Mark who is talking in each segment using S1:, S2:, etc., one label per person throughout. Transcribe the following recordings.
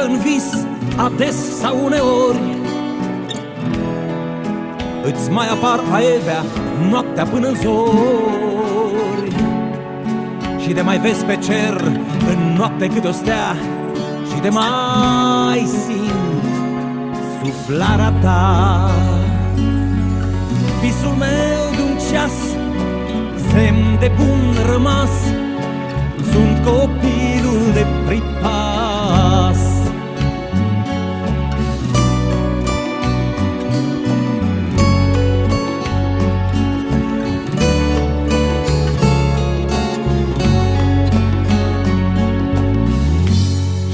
S1: în vis, ades sau uneori îți mai apar aievea noaptea până zori. Și de mai vezi pe cer în noapte câte o stea, și de mai simt suflarea ta. Visul meu de-un ceas, semn de bun rămas, sunt copilul de pripas.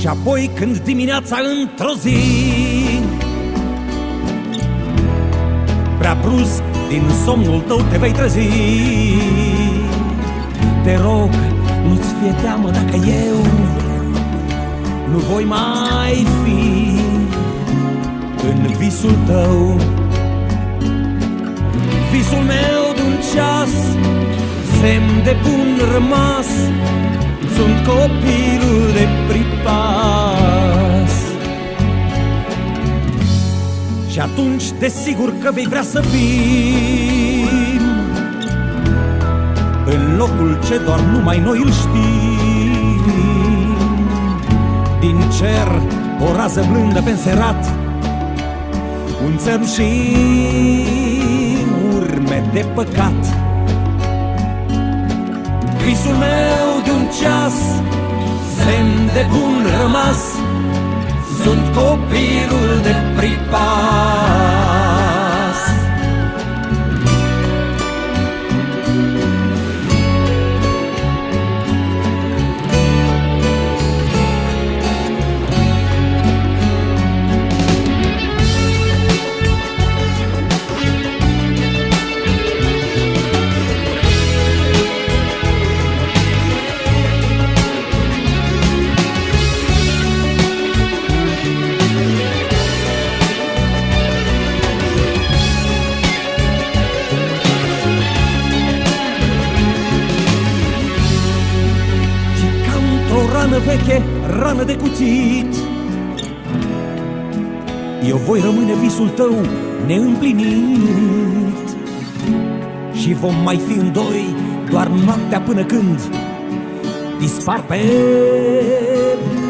S1: Și apoi când dimineața într-o zi prea brusc din somnul tău te vei trezi, te rog, nu-ți fie teamă dacă eu nu voi mai fi în visul tău. Visul meu de-un ceas, semn de bun rămas, sunt copilul de pripas. Și atunci desigur că vei vrea să fim în locul ce doar numai noi îl știm. Din cer o rază blândă pe înserat, un țărm și urme de păcat. Visul meu de-un ceas, semn de bun rămas, sunt copilul de pripas. Rană veche, rană de cuțit, eu voi rămâne visul tău neîmplinit. Și vom mai fi în doi doar noaptea până când dispar pe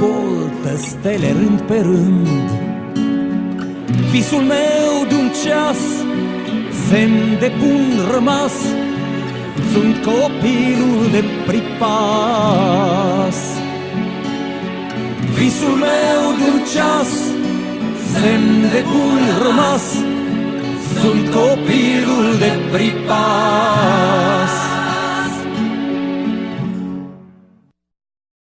S1: boltă stele rând pe rând. Visul meu de-un ceas, semn de bun rămas, sunt copilul de pripas. Visul meu de-un ceas, semn de bun rămas, sunt copilul de pripas.